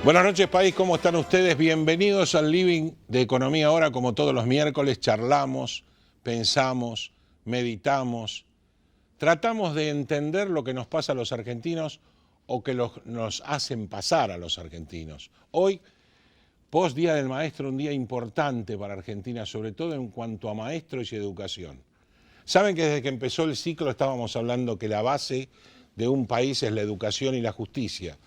Buenas noches, país, ¿cómo están ustedes? Bienvenidos al Living de Economía Ahora. Como todos los miércoles, charlamos, pensamos, meditamos, tratamos de entender lo que nos pasa a los argentinos o que nos hacen pasar a los argentinos. Hoy, post Día del Maestro, un día importante para Argentina, sobre todo en cuanto a maestros y educación. Saben que desde que empezó el ciclo estábamos hablando que la base de un país es la educación y la justicia.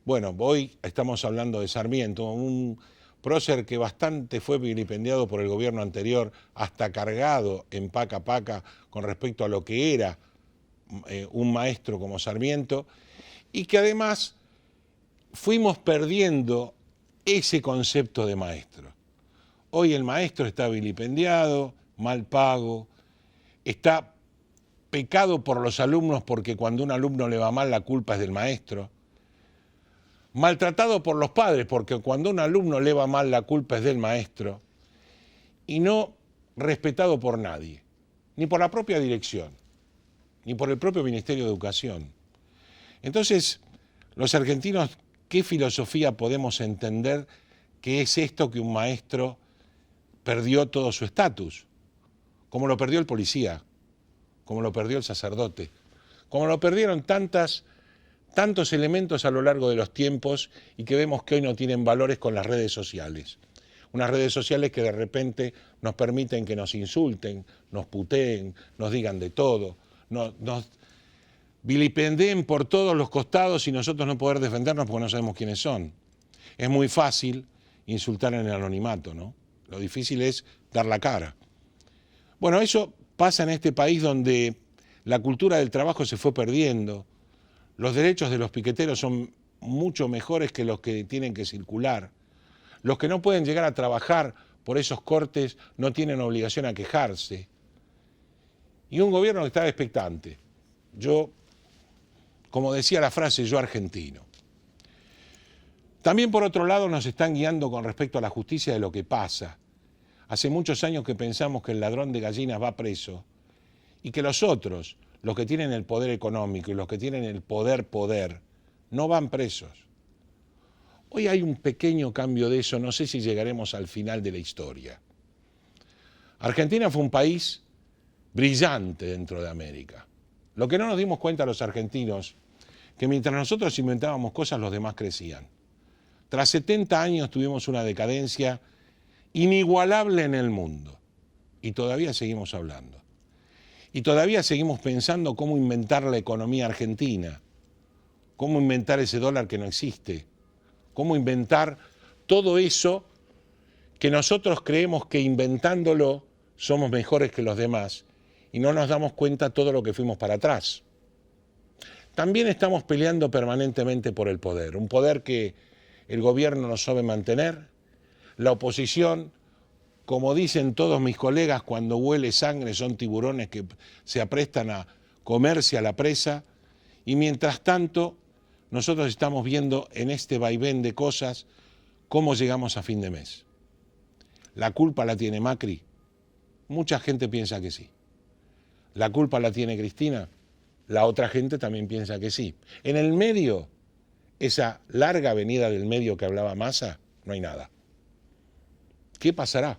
Bueno, hoy estamos hablando de Sarmiento, un prócer que bastante fue vilipendiado por el gobierno anterior, hasta cargado en paca con respecto a lo que era un maestro como Sarmiento, y que además fuimos perdiendo ese concepto de maestro. Hoy el maestro está vilipendiado, mal pago, está pecado por los alumnos porque cuando a un alumno le va mal la culpa es del maestro. Maltratado por los padres, porque cuando a un alumno le va mal la culpa es del maestro, y no respetado por nadie, ni por la propia dirección, ni por el propio Ministerio de Educación. Entonces, los argentinos, ¿qué filosofía podemos entender que es esto que un maestro perdió todo su estatus? Como lo perdió el policía, como lo perdió el sacerdote, como lo perdieron tantos elementos a lo largo de los tiempos y que vemos que hoy no tienen valores con las redes sociales. Unas redes sociales que de repente nos permiten que nos insulten, nos puteen, nos digan de todo, nos vilipendeen por todos los costados y nosotros no poder defendernos porque no sabemos quiénes son. Es muy fácil insultar en el anonimato, ¿no? Lo difícil es dar la cara. Bueno, eso pasa en este país donde la cultura del trabajo se fue perdiendo. Los derechos de los piqueteros son mucho mejores que los que tienen que circular. Los que no pueden llegar a trabajar por esos cortes no tienen obligación a quejarse. Y un gobierno que está expectante. Yo, como decía la frase, yo argentino. También por otro lado nos están guiando con respecto a la justicia de lo que pasa. Hace muchos años que pensamos que el ladrón de gallinas va preso y que los otros, los que tienen el poder económico y los que tienen el poder, no van presos. Hoy hay un pequeño cambio de eso, no sé si llegaremos al final de la historia. Argentina fue un país brillante dentro de América. Lo que no nos dimos cuenta los argentinos, que mientras nosotros inventábamos cosas, los demás crecían. Tras 70 años tuvimos una decadencia inigualable en el mundo y todavía seguimos hablando. Y todavía seguimos pensando cómo inventar la economía argentina, cómo inventar ese dólar que no existe, cómo inventar todo eso que nosotros creemos que inventándolo somos mejores que los demás y no nos damos cuenta todo lo que fuimos para atrás. También estamos peleando permanentemente por el poder, un poder que el gobierno no sabe mantener, la oposición, como dicen todos mis colegas, cuando huele sangre son tiburones que se aprestan a comerse a la presa, y mientras tanto nosotros estamos viendo en este vaivén de cosas cómo llegamos a fin de mes. ¿La culpa la tiene Macri? Mucha gente piensa que sí. ¿La culpa la tiene Cristina? La otra gente también piensa que sí. En el medio, esa larga avenida del medio que hablaba Massa, no hay nada. ¿Qué pasará?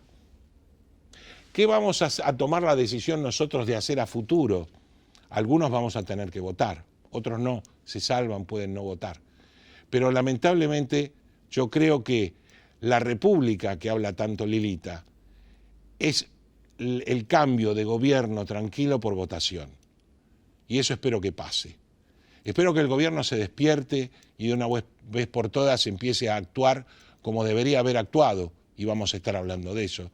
¿Qué vamos a tomar la decisión nosotros de hacer a futuro? Algunos vamos a tener que votar, otros no, se salvan, pueden no votar. Pero lamentablemente yo creo que la república que habla tanto Lilita es el cambio de gobierno tranquilo por votación. Y eso espero que pase. Espero que el gobierno se despierte y de una vez por todas empiece a actuar como debería haber actuado y vamos a estar hablando de eso.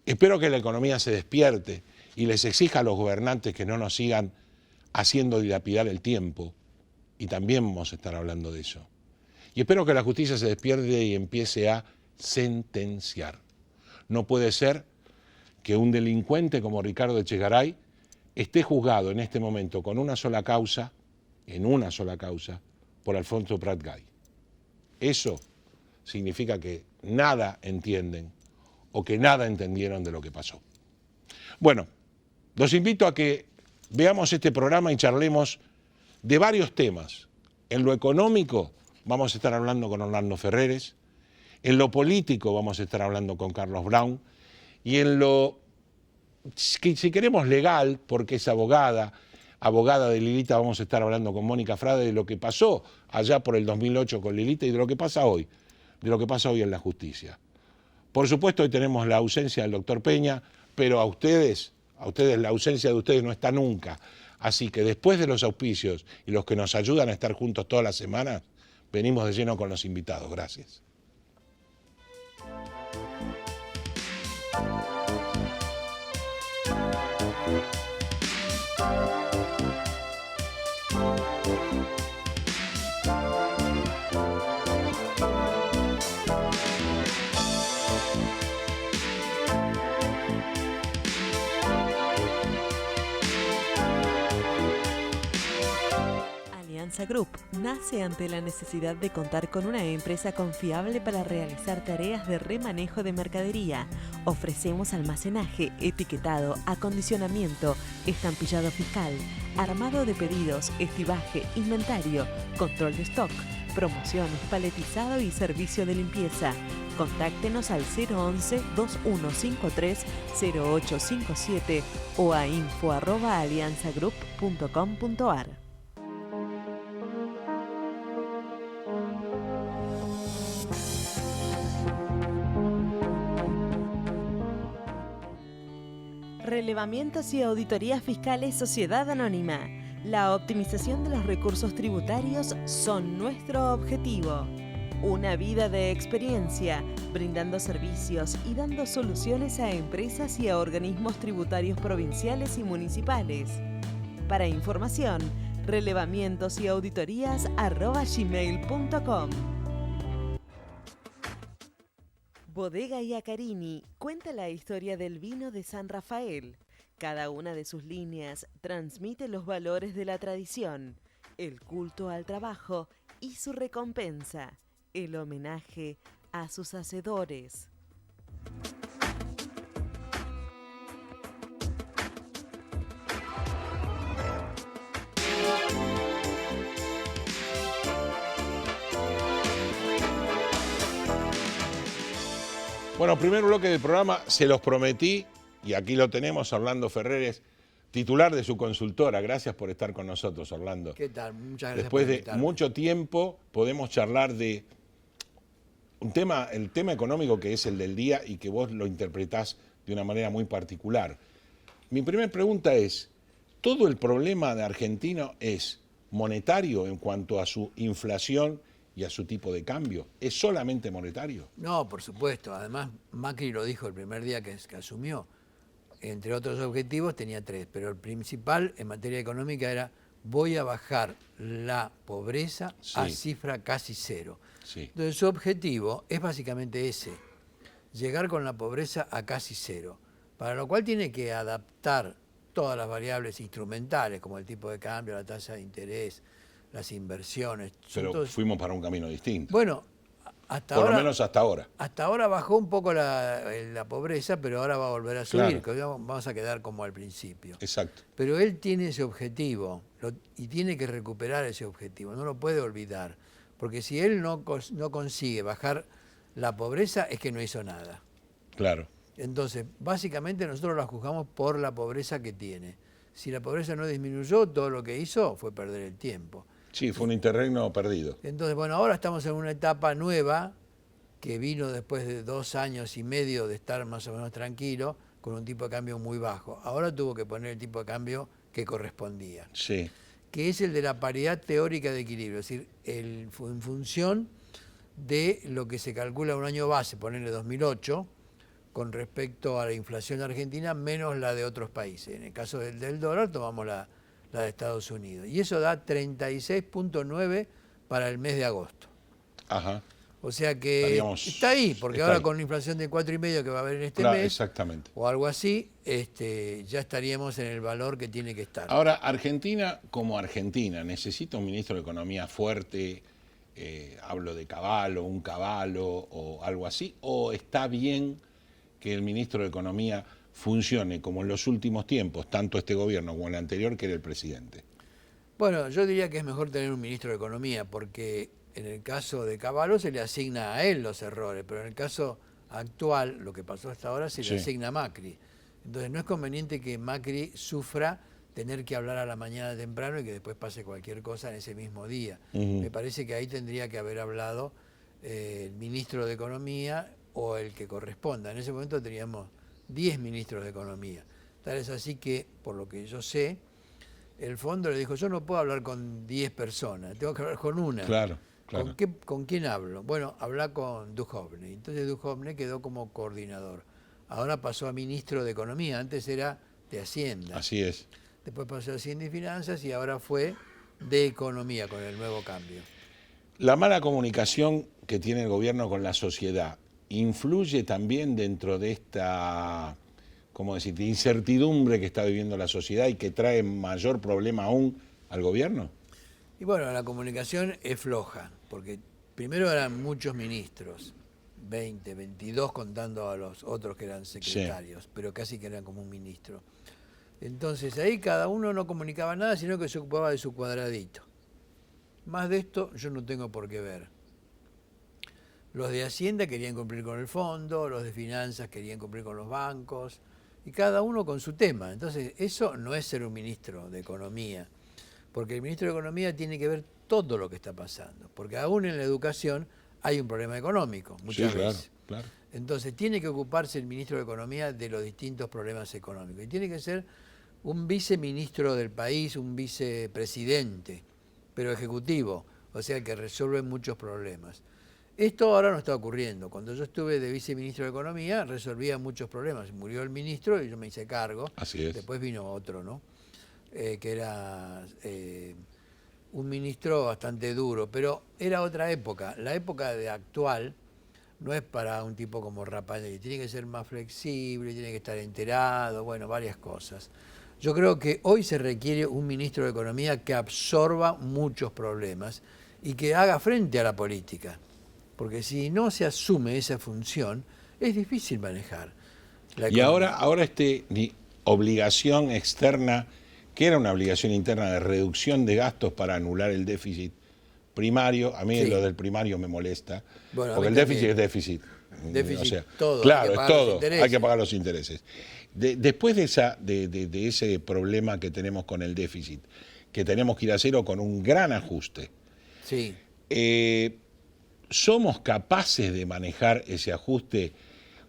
Espero que la economía se despierte y les exija a los gobernantes que no nos sigan haciendo dilapidar el tiempo, y también vamos a estar hablando de eso. Y espero que la justicia se despierte y empiece a sentenciar. No puede ser que un delincuente como Ricardo Echegaray esté juzgado en este momento con una sola causa, por Alfonso Prat Gay. Eso significa que nada entienden o que nada entendieron de lo que pasó. Bueno, los invito a que veamos este programa y charlemos de varios temas. En lo económico vamos a estar hablando con Orlando Ferreres, en lo político vamos a estar hablando con Carlos Brown, y en lo, si queremos legal, porque es abogada de Lilita, vamos a estar hablando con Mónica Frade de lo que pasó allá por el 2008 con Lilita y de lo que pasa hoy, en la justicia. Por supuesto, hoy tenemos la ausencia del doctor Peña, pero a ustedes la ausencia de ustedes no está nunca. Así que después de los auspicios y los que nos ayudan a estar juntos todas las semanas, venimos de lleno con los invitados. Gracias. Alianza Group nace ante la necesidad de contar con una empresa confiable para realizar tareas de remanejo de mercadería. Ofrecemos almacenaje, etiquetado, acondicionamiento, estampillado fiscal, armado de pedidos, estibaje, inventario, control de stock, promociones, paletizado y servicio de limpieza. Contáctenos al 011-2153-0857 o a info@alianzagroup.com.ar. Relevamientos y auditorías fiscales Sociedad Anónima. La optimización de los recursos tributarios son nuestro objetivo. Una vida de experiencia, brindando servicios y dando soluciones a empresas y a organismos tributarios provinciales y municipales. Para información, relevamientosauditorías@gmail.com. Bodega Iacarini cuenta la historia del vino de San Rafael. Cada una de sus líneas transmite los valores de la tradición, el culto al trabajo y su recompensa, el homenaje a sus hacedores. Bueno, primer bloque del programa, se los prometí, y aquí lo tenemos, Orlando Ferreres, titular de su consultora. Gracias por estar con nosotros, Orlando. ¿Qué tal? Muchas gracias. Después de mucho tiempo podemos charlar de el tema económico que es el del día y que vos lo interpretás de una manera muy particular. Mi primera pregunta es, ¿todo el problema de Argentina es monetario en cuanto a su inflación y a su tipo de cambio? ¿Es solamente monetario? No, por supuesto. Además, Macri lo dijo el primer día que asumió. Entre otros objetivos tenía 3, pero el principal en materia económica era: voy a bajar la pobreza a cifra casi 0. Sí. Entonces su objetivo es básicamente ese, llegar con la pobreza a casi 0, para lo cual tiene que adaptar todas las variables instrumentales, como el tipo de cambio, la tasa de interés, las inversiones. Pero fuimos para un camino distinto. Bueno, por lo menos hasta ahora. Hasta ahora bajó un poco la pobreza, pero ahora va a volver a subir. Claro. Vamos a quedar como al principio. Exacto. Pero él tiene ese objetivo y tiene que recuperar ese objetivo, no lo puede olvidar. Porque si él no consigue bajar la pobreza, es que no hizo nada. Claro. Entonces, básicamente nosotros la juzgamos por la pobreza que tiene. Si la pobreza no disminuyó, todo lo que hizo fue perder el tiempo. Sí, fue un interregno perdido. Entonces, bueno, ahora estamos en una etapa nueva que vino después de 2 años y medio de estar más o menos tranquilo, con un tipo de cambio muy bajo. Ahora tuvo que poner el tipo de cambio que correspondía. Sí. Que es el de la paridad teórica de equilibrio, es decir, en función de lo que se calcula un año base, ponerle 2008, con respecto a la inflación argentina, menos la de otros países. En el caso del dólar, tomamos la de Estados Unidos. Y eso da 36.9 para el mes de agosto. Ajá. O sea que está ahí, porque ahora con la inflación de 4,5 que va a haber en este mes, exactamente, o algo así, ya estaríamos en el valor que tiene que estar. Ahora, Argentina como Argentina, ¿necesita un ministro de Economía fuerte? Hablo de Cavallo, un Cavallo o algo así, ¿o está bien que el ministro de Economía funcione como en los últimos tiempos, tanto este gobierno como el anterior, que era el presidente? Bueno, yo diría que es mejor tener un ministro de Economía, porque en el caso de Cavallo se le asigna a él los errores, pero en el caso actual, lo que pasó hasta ahora, se le asigna a Macri. Entonces no es conveniente que Macri sufra tener que hablar a la mañana temprano y que después pase cualquier cosa en ese mismo día. Me parece que ahí tendría que haber hablado el ministro de Economía o el que corresponda. En ese momento teníamos 10 ministros de Economía. Tal es así que, por lo que yo sé, el fondo le dijo, yo no puedo hablar con 10 personas, tengo que hablar con una. Claro. ¿Con quién hablo? Bueno, habla con Duhovne. Entonces Duhovne quedó como coordinador. Ahora pasó a ministro de Economía, antes era de Hacienda. Así es. Después pasó a Hacienda y Finanzas y ahora fue de Economía con el nuevo cambio. La mala comunicación que tiene el gobierno con la sociedad influye también dentro de esta, ¿cómo decir?, incertidumbre que está viviendo la sociedad y que trae mayor problema aún al gobierno. Y bueno, la comunicación es floja, porque primero eran muchos ministros, 20, 22 contando a los otros que eran secretarios, pero casi que eran como un ministro. Entonces ahí cada uno no comunicaba nada, sino que se ocupaba de su cuadradito. Más de esto yo no tengo por qué ver. Los de Hacienda querían cumplir con el fondo, los de Finanzas querían cumplir con los bancos, y cada uno con su tema. Entonces eso no es ser un ministro de Economía, porque el ministro de Economía tiene que ver todo lo que está pasando, porque aún en la educación hay un problema económico, muchas veces. Claro. Entonces tiene que ocuparse el ministro de Economía de los distintos problemas económicos, y tiene que ser un viceministro del país, un vicepresidente, pero ejecutivo, o sea que resuelve muchos problemas. Esto ahora no está ocurriendo. Cuando yo estuve de viceministro de Economía, resolvía muchos problemas. Murió el ministro y yo me hice cargo. Así es. Después vino otro, ¿no? Que era un ministro bastante duro, pero era otra época. La época de actual no es para un tipo como Rapalli. Tiene que ser más flexible, tiene que estar enterado, bueno, varias cosas. Yo creo que hoy se requiere un ministro de Economía que absorba muchos problemas y que haga frente a la política. Porque si no se asume esa función, es difícil manejar la y economía. ahora obligación externa, que era una obligación interna de reducción de gastos para anular el déficit primario, a mí Sí. Lo del primario me molesta, Bueno, porque el déficit es déficit. Déficit, todo, Claro, hay que es pagar los todo, intereses. hay que pagar los intereses. Después de ese problema que tenemos con el déficit, que tenemos que ir a cero con un gran ajuste, Sí. ¿somos capaces de manejar ese ajuste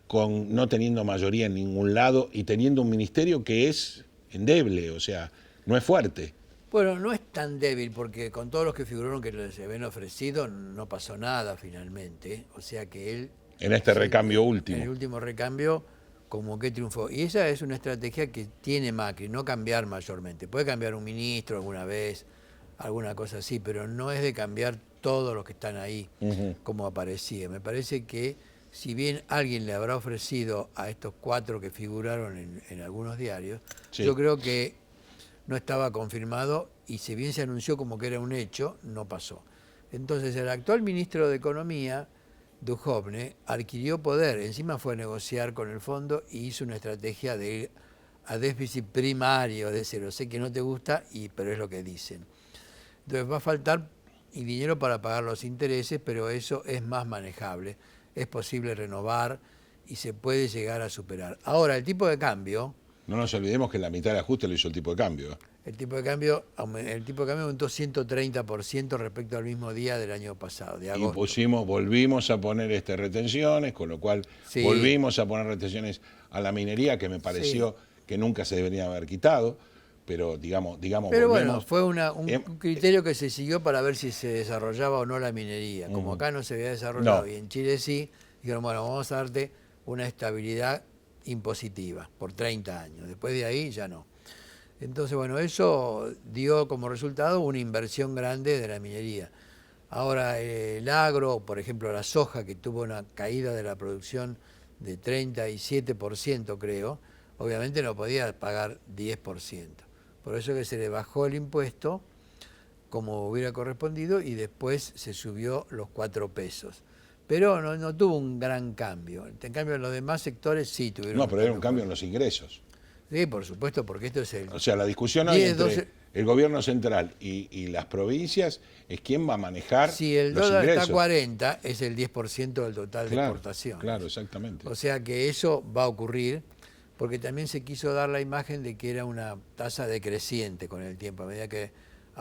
con no teniendo mayoría en ningún lado y teniendo un ministerio que es endeble, o sea, no es fuerte? Bueno, no es tan débil porque con todos los que figuraron que les habían ofrecido no pasó nada finalmente. O sea que él... En este recambio último. En el último recambio como que triunfó. Y esa es una estrategia que tiene Macri, no cambiar mayormente. Puede cambiar un ministro alguna vez, alguna cosa así, pero no es de cambiar todos los que están ahí como aparecía. Me parece que si bien alguien le habrá ofrecido a estos 4 que figuraron en algunos diarios, Sí. yo creo que no estaba confirmado y si bien se anunció como que era un hecho, no pasó. Entonces el actual ministro de Economía, Duhovne, adquirió poder, encima fue a negociar con el fondo y hizo una estrategia de ir a déficit primario de cero. Sé que no te gusta, pero es lo que dicen. Entonces va a faltar dinero para pagar los intereses, pero eso es más manejable. Es posible renovar y se puede llegar a superar. Ahora, el tipo de cambio... No nos olvidemos que la mitad del ajuste lo hizo el tipo de cambio. El tipo de cambio aumentó 130% respecto al mismo día del año pasado, de agosto. Y volvimos a poner retenciones, con lo cual Sí. volvimos a poner retenciones a la minería, que me pareció que nunca se debería haber quitado, pero digamos Pero volvemos. bueno, fue un Em- criterio que se siguió para ver si se desarrollaba o no la minería. Como acá no se había desarrollado No. y en Chile sí, dijeron, bueno, vamos a darte una estabilidad impositiva por 30 años. Después de ahí ya no. Entonces, bueno, eso dio como resultado una inversión grande de la minería. Ahora, el agro, por ejemplo, la soja, que tuvo una caída de la producción de 37%, creo, obviamente no podía pagar 10%. Por eso que se le bajó el impuesto, como hubiera correspondido, y después se subió los 4 pesos. Pero no tuvo un gran cambio. En cambio, en los demás sectores sí tuvieron No, pero era un cambio en fuerte. los ingresos. Sí, por supuesto, porque esto es el O sea, la discusión hoy 10, entre 12... el gobierno central y las provincias es quién va a manejar Si el los dólar ingresos. está a 40, es el 10% del total de exportaciones. Claro, exactamente. O sea que eso va a ocurrir, porque también se quiso dar la imagen de que era una tasa decreciente con el tiempo, a medida que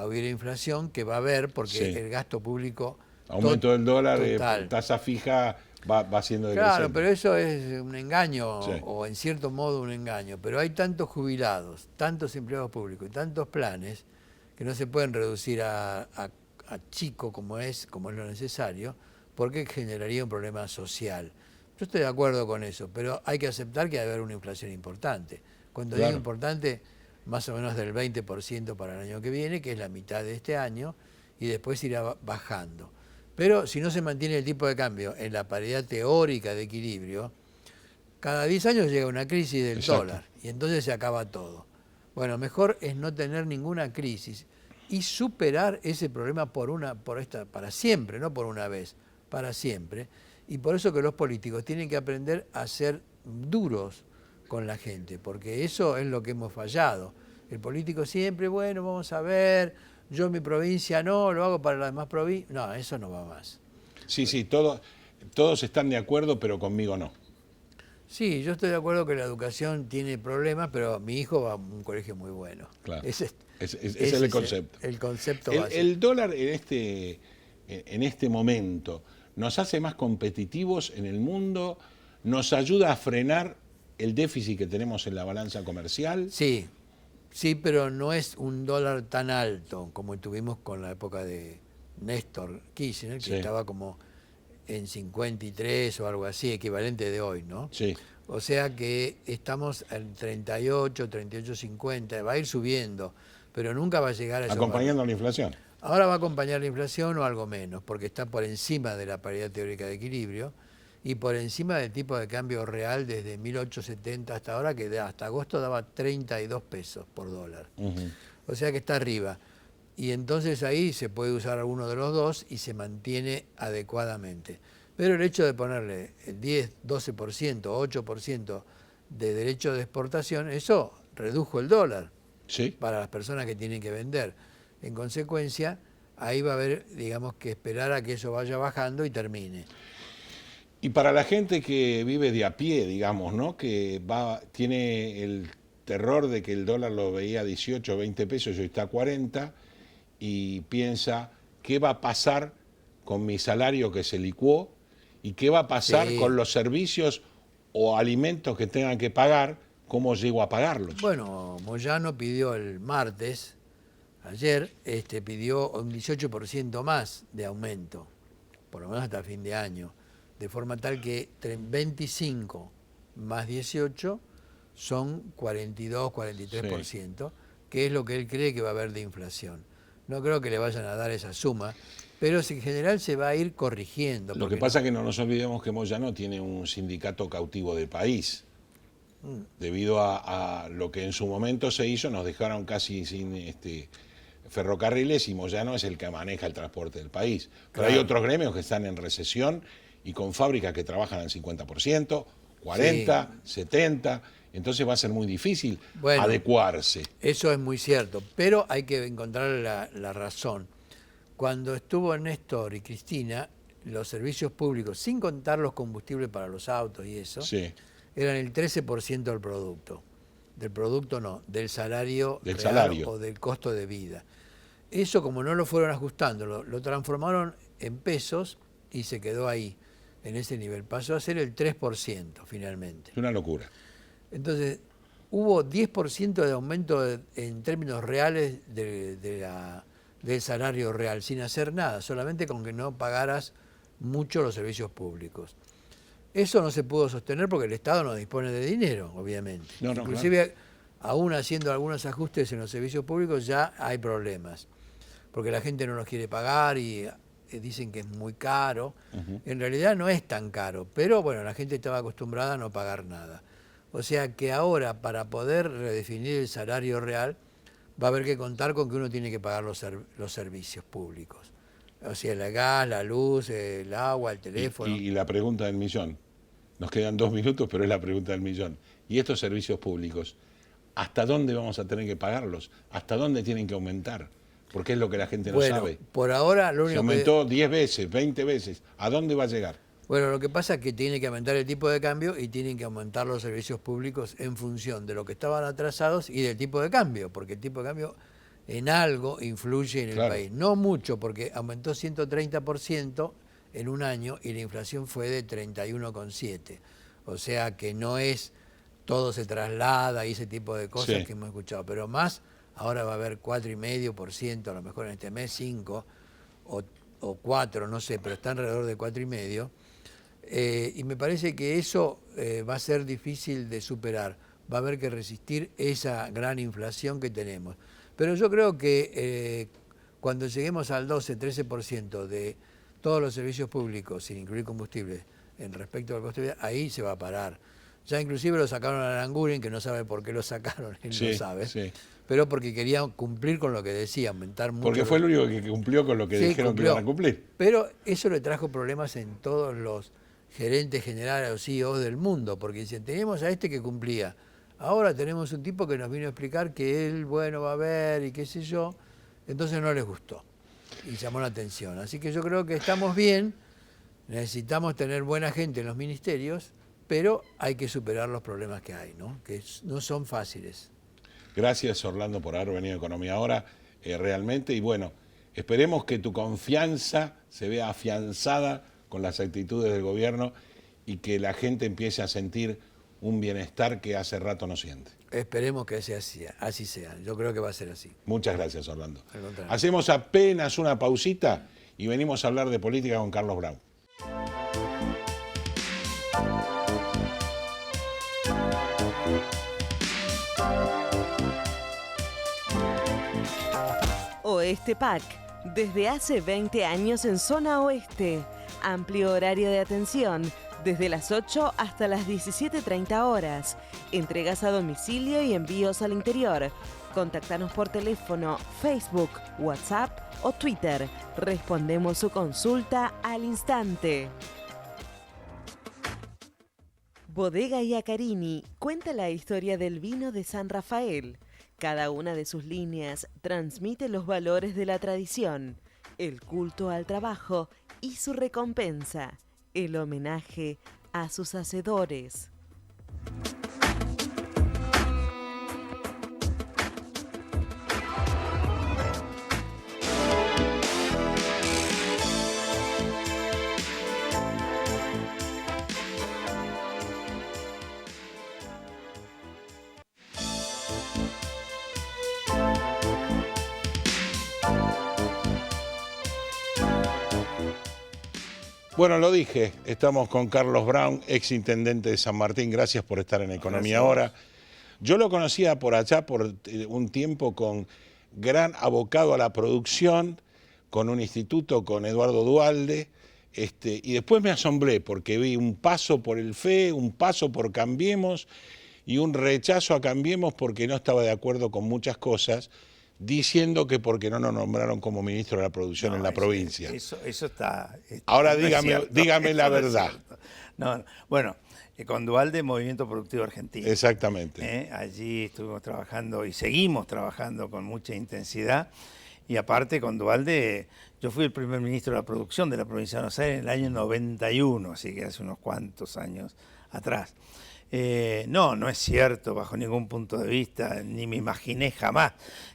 hubiera inflación, que va a haber, porque Sí. el gasto público Aumento del dólar, total. tasa fija va siendo decreciente. Claro, pero eso es un engaño, Sí. o en cierto modo un engaño. Pero hay tantos jubilados, tantos empleados públicos y tantos planes que no se pueden reducir a chico como es lo necesario, porque generaría un problema social. Yo estoy de acuerdo con eso, pero hay que aceptar que va a haber una inflación importante. Cuando Claro. digo importante, más o menos del 20% para el año que viene, que es la mitad de este año, y después irá bajando. Pero si no se mantiene el tipo de cambio en la paridad teórica de equilibrio, cada 10 años llega una crisis del Exacto. dólar y entonces se acaba todo. Bueno, mejor es no tener ninguna crisis y superar ese problema para siempre, no por una vez, para siempre. Y por eso que los políticos tienen que aprender a ser duros con la gente, porque eso es lo que hemos fallado. El político siempre, bueno, vamos a ver, yo en mi provincia no, lo hago para las demás provincias. No, eso no va más. Sí, todos están de acuerdo, pero conmigo no. Sí, yo estoy de acuerdo que la educación tiene problemas, pero mi hijo va a un colegio muy bueno. Claro. Ese Es el concepto. El concepto básico. El dólar en este momento nos hace más competitivos en el mundo, nos ayuda a frenar el déficit que tenemos en la balanza comercial. Sí, sí, pero no es un dólar tan alto como tuvimos con la época de Néstor Kirchner, que Sí. estaba como en 53 o algo así, equivalente de hoy, ¿no? Sí. O sea que estamos en 38, 50, va a ir subiendo, pero nunca va a llegar a esos Acompañando valores. la inflación. Ahora va a acompañar la inflación o algo menos, porque está por encima de la paridad teórica de equilibrio y por encima del tipo de cambio real desde 1870 hasta ahora, que hasta agosto daba 32 pesos por dólar. Ujú. O sea que está arriba. Y entonces ahí se puede usar alguno de los dos y se mantiene adecuadamente. Pero el hecho de ponerle el 10, 12%, 8% de derecho de exportación, eso redujo el dólar Sí. para las personas que tienen que vender. En consecuencia, ahí va a haber, digamos, que esperar a que eso vaya bajando y termine. Y para la gente que vive de a pie, digamos, ¿no? Que tiene el terror de que el dólar lo veía a 18 o 20 pesos y hoy está a 40, y piensa, ¿qué va a pasar con mi salario que se licuó? ¿Y qué va a pasar Sí. con los servicios o alimentos que tengan que pagar? ¿Cómo llego a pagarlos? Bueno, Moyano pidió el martes, ayer, pidió un 18% más de aumento, por lo menos hasta fin de año, de forma tal que 25 más 18 son 42, 43%, que es lo que él cree que va a haber de inflación. No creo que le vayan a dar esa suma, pero en general se va a ir corrigiendo. Lo que pasa es que no nos olvidemos que Moyano tiene un sindicato cautivo del país. Debido a lo que en su momento se hizo, nos dejaron casi sin ferrocarriles y Moyano es el que maneja el transporte del país. Pero hay Claro. otros gremios que están en recesión y con fábricas que trabajan al 50%, 40%, 70%. Entonces va a ser muy difícil adecuarse. Eso es muy cierto, pero hay que encontrar la razón. Cuando estuvo Néstor y Cristina, los servicios públicos, sin contar los combustibles para los autos y eso, Sí. eran el 13% del producto. Del producto no, del salario Del real salario. o del costo de vida. Eso, como no lo fueron ajustando, lo transformaron en pesos y se quedó ahí, en ese nivel. Pasó a ser el 3% finalmente. Es una locura. Entonces, hubo 10% de aumento en términos reales del salario real, sin hacer nada, solamente con que no pagaras mucho los servicios públicos. Eso no se pudo sostener porque el Estado no dispone de dinero, obviamente. No, Inclusive, aún haciendo algunos ajustes en los servicios públicos, ya hay problemas. Porque la gente no los quiere pagar y dicen que es muy caro. En realidad no es tan caro, pero bueno, la gente estaba acostumbrada a no pagar nada. O sea que ahora, para poder redefinir el salario real, va a haber que contar con que uno tiene que pagar los servicios públicos. O sea, el gas, la luz, el agua, el teléfono. Y la pregunta del millón. Nos quedan 2 minutos, pero es la pregunta del millón. ¿Y estos servicios públicos, hasta dónde vamos a tener que pagarlos? ¿Hasta dónde tienen que aumentar? Porque es lo que la gente no sabe. Por ahora lo único se aumentó 10 veces, 20 veces. ¿A dónde va a llegar? Bueno, lo que pasa es que tiene que aumentar el tipo de cambio y tienen que aumentar los servicios públicos en función de lo que estaban atrasados y del tipo de cambio, porque el tipo de cambio en algo influye en el país. No mucho, porque aumentó 130% en un año y la inflación fue de 31,7. O sea que no es todo se traslada y ese tipo de cosas que hemos escuchado, pero más ahora va a haber 4,5%, a lo mejor en este mes 5 o 4, no sé, pero está alrededor de 4,5%. Y me parece que eso va a ser difícil de superar. Va a haber que resistir esa gran inflación que tenemos. Pero yo creo que cuando lleguemos al 12-13% de todos los servicios públicos, sin incluir combustible, en respecto al costo de vida, ahí se va a parar. Ya inclusive lo sacaron a Aranguren, que no sabe por qué lo sacaron, él no sabe, pero porque querían cumplir con lo que decía, aumentar mucho. Porque fue el único que cumplió con lo que dijeron que iban a cumplir. Pero eso le trajo problemas en todos los gerentes generales o CEOs del mundo, porque dicen, teníamos a este que cumplía, ahora tenemos un tipo que nos vino a explicar que él, bueno, va a ver y qué sé yo, entonces no les gustó y llamó la atención. Así que yo creo que estamos bien, necesitamos tener buena gente en los ministerios, pero hay que superar los problemas que hay, ¿no? Que no son fáciles. Gracias, Orlando, por haber venido a Economía Ahora, realmente, y bueno, esperemos que tu confianza se vea afianzada con las actitudes del gobierno y que la gente empiece a sentir un bienestar que hace rato no siente. Esperemos que así sea. Yo creo que va a ser así. Muchas gracias, Orlando. Hacemos apenas una pausita y venimos a hablar de política con Carlos Brown. Oeste PAC, desde hace 20 años en zona oeste. Amplio horario de atención, desde las 8 hasta las 17:30 horas. Entregas a domicilio y envíos al interior. Contactanos por teléfono, Facebook, WhatsApp o Twitter. Respondemos su consulta al instante. Bodega Iacarini cuenta la historia del vino de San Rafael. Cada una de sus líneas transmite los valores de la tradición, el culto al trabajo y su recompensa, el homenaje a sus hacedores. Bueno, lo dije, estamos con Carlos Brown, ex intendente de San Martín. Gracias por estar en Economía Ahora. Yo lo conocía por allá por un tiempo con gran abocado a la producción, con un instituto, con Eduardo Duhalde, y después me asombré porque vi un paso por el FE, un paso por Cambiemos y un rechazo a Cambiemos porque no estaba de acuerdo con muchas cosas, diciendo que porque no nos nombraron como ministro de la producción en la provincia. Eso está... Ahora dígame la verdad. Bueno, con Duhalde, Movimiento Productivo Argentino. Exactamente. Allí estuvimos trabajando y seguimos trabajando con mucha intensidad. Y aparte con Duhalde, yo fui el primer ministro de la producción de la provincia de Buenos Aires en el año 91, así que hace unos cuantos años atrás. No es cierto bajo ningún punto de vista, ni me imaginé jamás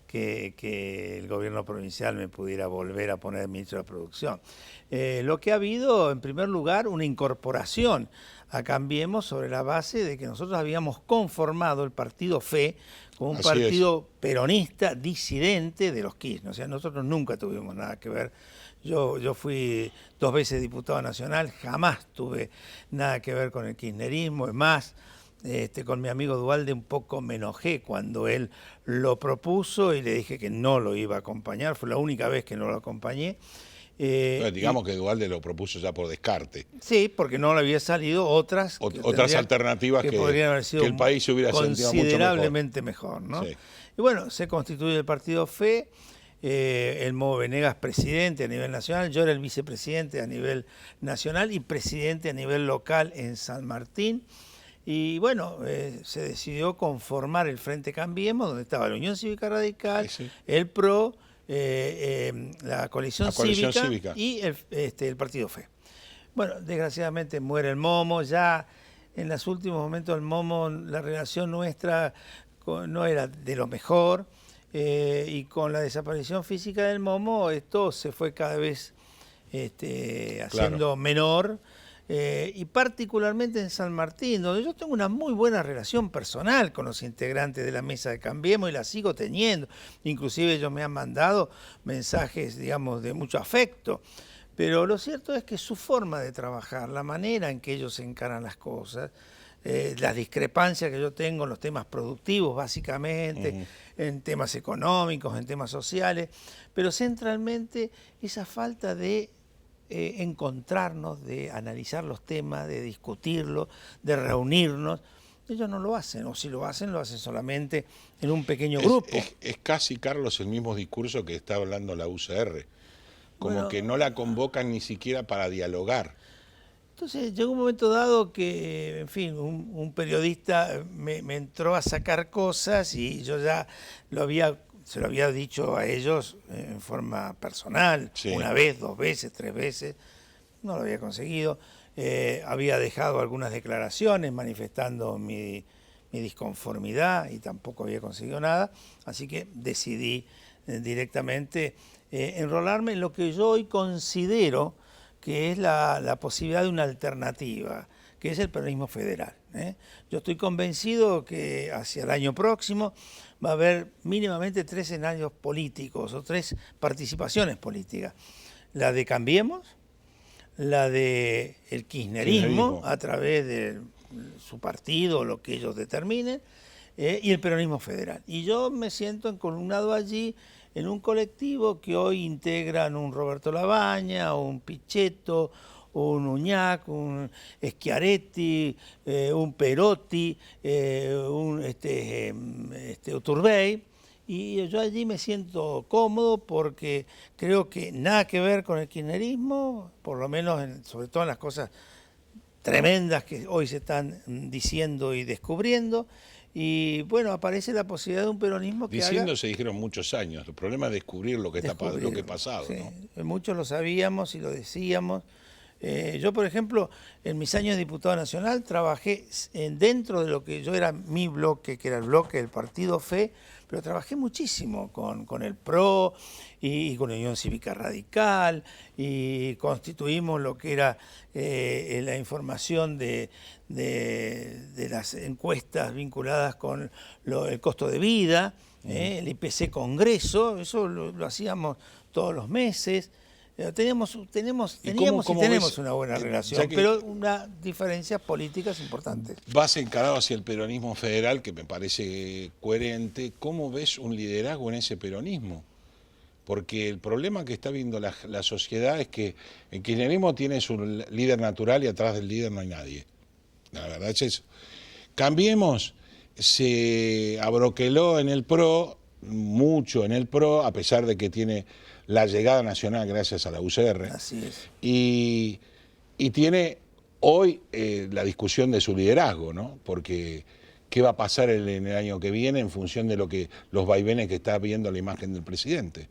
que el gobierno provincial me pudiera volver a poner ministro de la Producción. Lo que ha habido, en primer lugar, una incorporación a Cambiemos sobre la base de que nosotros habíamos conformado el partido FE como un Así partido peronista disidente de los Kirchner. O sea, nosotros nunca tuvimos nada que ver. Yo fui 2 veces diputado nacional, jamás tuve nada que ver con el kirchnerismo. Es más, con mi amigo Duhalde un poco me enojé cuando él lo propuso y le dije que no lo iba a acompañar. Fue la única vez que no lo acompañé. Bueno, digamos que Duhalde lo propuso ya por descarte. Sí, porque no le había salido otras alternativas que podrían haber sido que el país se hubiera sentido mucho considerablemente mejor, ¿no? Sí. Y bueno, se constituye el partido FE, el Momo Venegas presidente a nivel nacional, yo era el vicepresidente a nivel nacional y presidente a nivel local en San Martín. Y bueno, se decidió conformar el Frente Cambiemos, donde estaba la Unión Cívica Radical, Sí. el PRO, la coalición cívica y el partido FE. Bueno, desgraciadamente muere el Momo, ya en los últimos momentos el Momo, la relación nuestra no era de lo mejor, y con la desaparición física del Momo esto se fue cada vez haciendo menor, y particularmente en San Martín, donde yo tengo una muy buena relación personal con los integrantes de la mesa de Cambiemos y la sigo teniendo. Inclusive ellos me han mandado mensajes, digamos, de mucho afecto. Pero lo cierto es que su forma de trabajar, la manera en que ellos encaran las cosas, las discrepancias que yo tengo en los temas productivos, básicamente, en temas económicos, en temas sociales, pero centralmente esa falta de encontrarnos, de analizar los temas, de discutirlos, de reunirnos. Ellos no lo hacen, o si lo hacen solamente en un pequeño grupo. Es casi, Carlos, el mismo discurso que está hablando la UCR, como Bueno, que no la convocan ni siquiera para dialogar. Entonces llegó un momento dado que, en fin, un periodista me entró a sacar cosas y yo ya se lo había dicho a ellos en forma personal, Sí. 1 vez, 2 veces, 3 veces, no lo había conseguido. Había dejado algunas declaraciones manifestando mi disconformidad y tampoco había conseguido nada, así que decidí directamente enrolarme en lo que yo hoy considero que es la posibilidad de una alternativa, que es el peronismo federal. Yo estoy convencido que hacia el año próximo va a haber mínimamente 3 escenarios políticos o 3 participaciones políticas. La de Cambiemos, la de el kirchnerismo a través de su partido, lo que ellos determinen, y el peronismo federal. Y yo me siento encolumnado allí en un colectivo que hoy integran un Roberto Labaña, un Pichetto, un Uñac, un Schiaretti, un Perotti, un Uturbey, y yo allí me siento cómodo porque creo que nada que ver con el kirchnerismo, por lo menos sobre todo en las cosas tremendas que hoy se están diciendo y descubriendo. Y bueno, aparece la posibilidad de un peronismo que se dijeron muchos años. El problema es descubrir lo que ha pasado. Sí, ¿no? Muchos lo sabíamos y lo decíamos. Yo, por ejemplo, en mis años de diputado nacional trabajé dentro de lo que yo era mi bloque, que era el bloque del partido FE, pero trabajé muchísimo con el PRO y con la Unión Cívica Radical, y constituimos lo que era la información de las encuestas vinculadas con el costo de vida, el IPC Congreso, eso lo hacíamos todos los meses. Teníamos y tenemos una buena relación, pero unas diferencias políticas importantes. Vas encarado hacia el peronismo federal, que me parece coherente. ¿Cómo ves un liderazgo en ese peronismo? Porque el problema que está viendo la sociedad es que el kirchnerismo tiene su líder natural y atrás del líder no hay nadie. La verdad es eso. Cambiemos, se abroqueló en el PRO, mucho en el PRO, a pesar de que tiene la llegada nacional gracias a la UCR. Así es. Y tiene hoy la discusión de su liderazgo, ¿no? Porque qué va a pasar en el año que viene en función de los vaivenes que está viendo la imagen del presidente.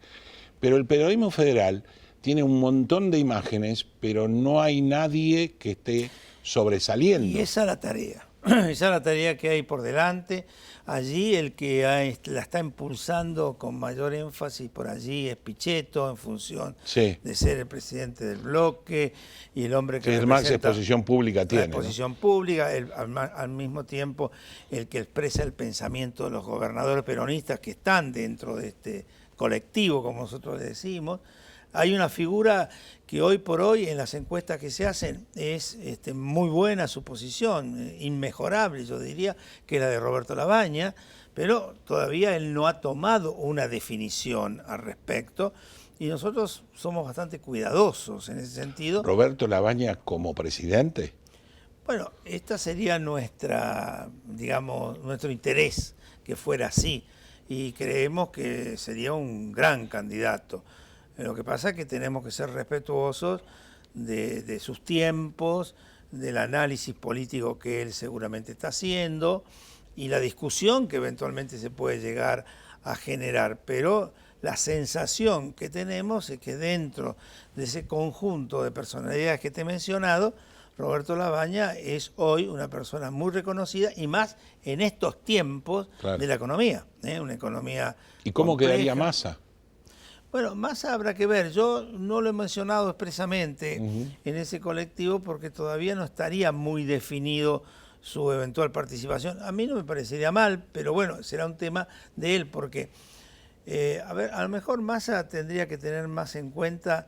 Pero el peronismo federal tiene un montón de imágenes, pero no hay nadie que esté sobresaliendo. Y esa es la tarea. Esa es la tarea que hay por delante. Allí el que la está impulsando con mayor énfasis por allí es Pichetto, en función de ser el presidente del bloque y el hombre que el más exposición pública tiene. Exposición pública, al mismo tiempo el que expresa el pensamiento de los gobernadores peronistas que están dentro de este colectivo, como nosotros le decimos. Hay una figura que hoy por hoy en las encuestas que se hacen es muy buena su posición, inmejorable yo diría, que es la de Roberto Labaña, pero todavía él no ha tomado una definición al respecto y nosotros somos bastante cuidadosos en ese sentido. ¿Roberto Labaña como presidente? Bueno, esta sería nuestro interés que fuera así y creemos que sería un gran candidato. Lo que pasa es que tenemos que ser respetuosos de sus tiempos, del análisis político que él seguramente está haciendo y la discusión que eventualmente se puede llegar a generar. Pero la sensación que tenemos es que dentro de ese conjunto de personalidades que te he mencionado, Roberto Labaña es hoy una persona muy reconocida y más en estos tiempos de la economía, una economía ¿Y cómo compleja. Quedaría Massa? Bueno, Massa habrá que ver. Yo no lo he mencionado expresamente en ese colectivo porque todavía no estaría muy definido su eventual participación. A mí no me parecería mal, pero bueno, será un tema de él porque, a lo mejor Massa tendría que tener más en cuenta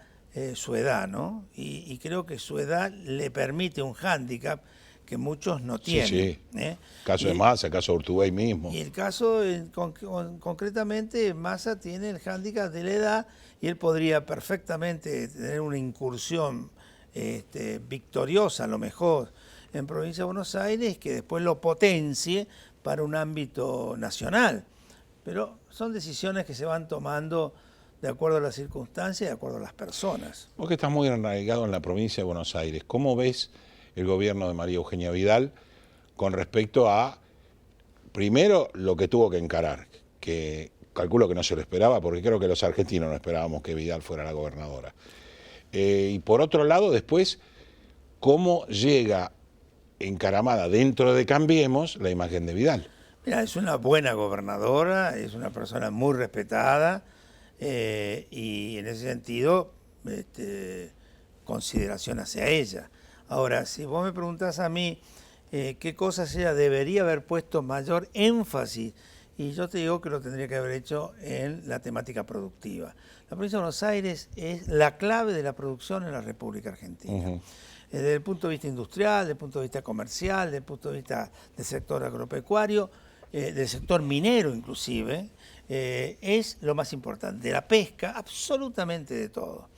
su edad, ¿no? Y creo que su edad le permite un hándicap que muchos no tienen. Caso de Massa, caso de Urtubey mismo. Y el caso, concretamente, Massa tiene el hándicap de la edad y él podría perfectamente tener una incursión victoriosa, a lo mejor, en Provincia de Buenos Aires, que después lo potencie para un ámbito nacional. Pero son decisiones que se van tomando de acuerdo a las circunstancias, de acuerdo a las personas. Vos que estás muy arraigado en la Provincia de Buenos Aires, ¿cómo ves el gobierno de María Eugenia Vidal con respecto a, primero, lo que tuvo que encarar, que calculo que no se lo esperaba, porque creo que los argentinos no esperábamos que Vidal fuera la gobernadora? Y por otro lado, después, cómo llega encaramada dentro de Cambiemos la imagen de Vidal. Mira, es una buena gobernadora, es una persona muy respetada y en ese sentido, consideración hacia ella. Ahora, si vos me preguntás a mí qué cosas ella debería haber puesto mayor énfasis, y yo te digo que lo tendría que haber hecho en la temática productiva. La provincia de Buenos Aires es la clave de la producción en la República Argentina. Desde el punto de vista industrial, desde el punto de vista comercial, desde el punto de vista del sector agropecuario, del sector minero inclusive, es lo más importante. De la pesca, absolutamente de todo.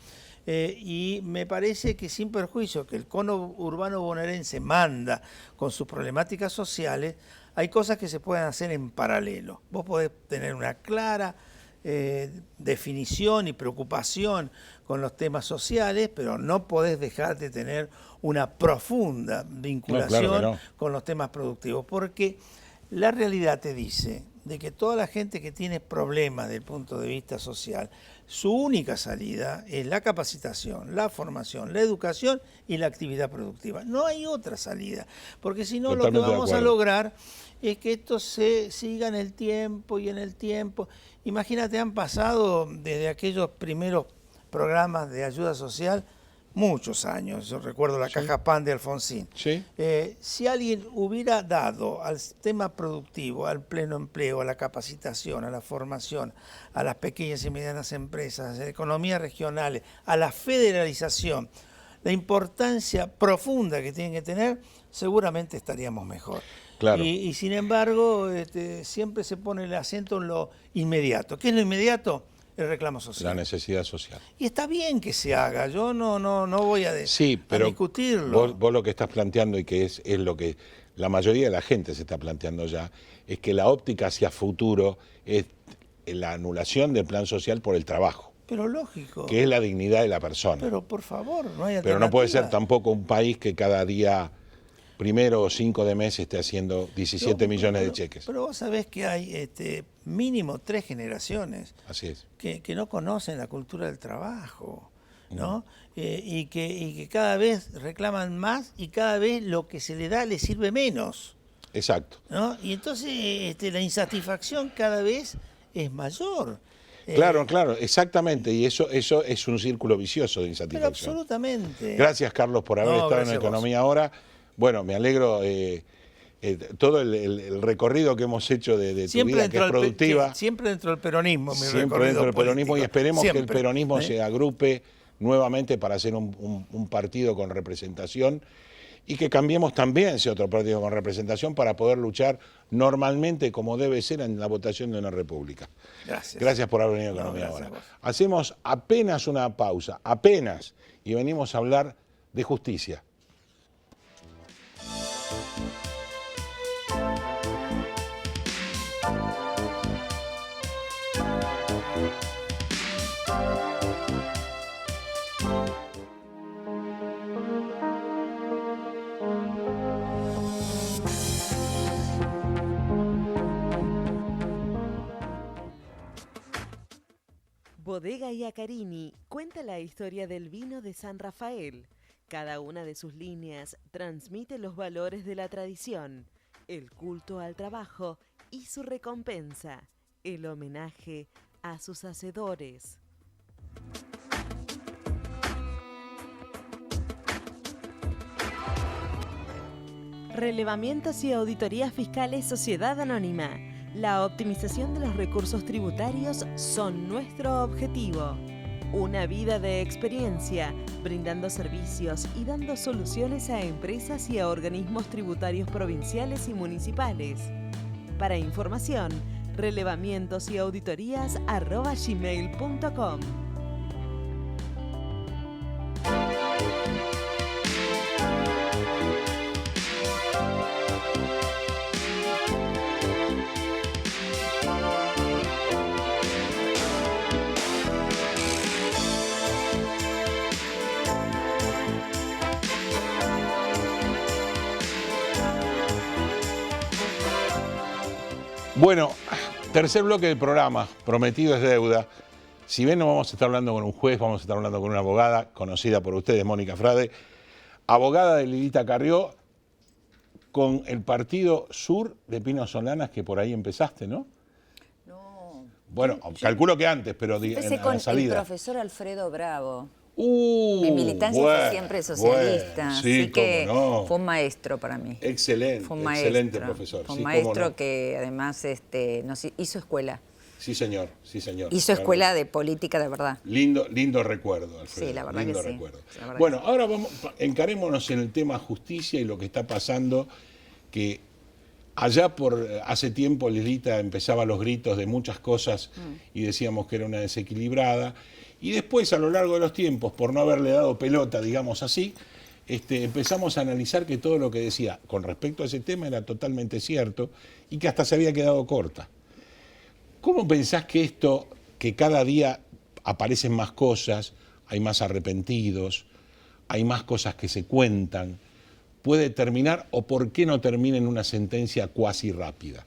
Y me parece que sin perjuicio que el cono urbano bonaerense manda con sus problemáticas sociales, hay cosas que se pueden hacer en paralelo. Vos podés tener una clara definición y preocupación con los temas sociales, pero no podés dejar de tener una profunda vinculación con los temas productivos, porque la realidad te dice de que toda la gente que tiene problemas desde el punto de vista social, su única salida es la capacitación, la formación, la educación y la actividad productiva. No hay otra salida, porque si no lo que vamos a lograr es que esto se siga en el tiempo y en el tiempo. Imagínate, han pasado desde aquellos primeros programas de ayuda social muchos años. Yo recuerdo la Caja Pan de Alfonsín. Si alguien hubiera dado al tema productivo, al pleno empleo, a la capacitación, a la formación, a las pequeñas y medianas empresas, a la economía regional, a la federalización, la importancia profunda que tienen que tener, seguramente estaríamos mejor. Y sin embargo, siempre se pone el acento en lo inmediato. ¿Qué es lo inmediato? El reclamo social. La necesidad social. Y está bien que se haga, yo no voy a, pero a discutirlo. Vos lo que estás planteando y que es lo que la mayoría de la gente se está planteando ya, es que la óptica hacia futuro es la anulación del plan social por el trabajo. Pero lógico. Que es la dignidad de la persona. Pero por favor, no hay alternativa. Pero no puede ser tampoco un país que cada día, primero o 5 de mes, esté haciendo 17 millones de cheques. Pero vos sabés que hay mínimo 3 generaciones Así es. que no conocen la cultura del trabajo. ¿no? Y que cada vez reclaman más y cada vez lo que se le da les sirve menos. Exacto. ¿No? Y entonces la insatisfacción cada vez es mayor. Claro, claro, exactamente. Y eso es un círculo vicioso de insatisfacción. Pero absolutamente. Gracias, Carlos, por haber estado en Economía Ahora. Bueno, me alegro. Todo el recorrido que hemos hecho de tu vida, que es productiva. Siempre dentro del peronismo, siempre dentro del peronismo, y esperemos siempre, que el peronismo se agrupe nuevamente para hacer un partido con representación, y que cambiemos también ese otro partido con representación para poder luchar normalmente como debe ser en la votación de una república. Gracias. Gracias por haber venido a Economía Ahora. Hacemos apenas una pausa, apenas, y venimos a hablar de justicia. Bodega Iacarini cuenta la historia del vino de San Rafael. Cada una de sus líneas transmite los valores de la tradición, el culto al trabajo y su recompensa, el homenaje a sus hacedores. Relevamientos y auditorías fiscales Sociedad Anónima. La optimización de los recursos tributarios son nuestro objetivo. Una vida de experiencia, brindando servicios y dando soluciones a empresas y a organismos tributarios provinciales y municipales. Para información, relevamientosauditorías@gmail.com. Bueno, tercer bloque del programa, prometido es deuda. Si bien no vamos a estar hablando con un juez, vamos a estar hablando con una abogada conocida por ustedes, Mónica Frade, abogada de Lilita Carrió, con el Partido Sur de Pino Solanas, que por ahí empezaste, ¿no? No. Bueno, calculo que antes, pero empecé en con la salida. el profesor Alfredo Bravo. Mi militancia fue siempre socialista, sí, así que no. fue un maestro para mí. Excelente, fue un maestro, excelente profesor. Fue un sí, maestro no. que además nos hizo escuela. Sí, señor, sí, señor. Hizo escuela de política de verdad. Lindo recuerdo, Alfredo. Sí, la verdad lindo que sí. recuerdo. Verdad bueno, que ahora encarémonos en el tema justicia y lo que está pasando, que allá por hace tiempo Lilita empezaba los gritos de muchas cosas y decíamos que era una desequilibrada. Y después, a lo largo de los tiempos, por no haberle dado pelota, digamos así, empezamos a analizar que todo lo que decía con respecto a ese tema era totalmente cierto y que hasta se había quedado corta. ¿Cómo pensás que esto, que cada día aparecen más cosas, hay más arrepentidos, hay más cosas que se cuentan, puede terminar o por qué no termina en una sentencia cuasi rápida?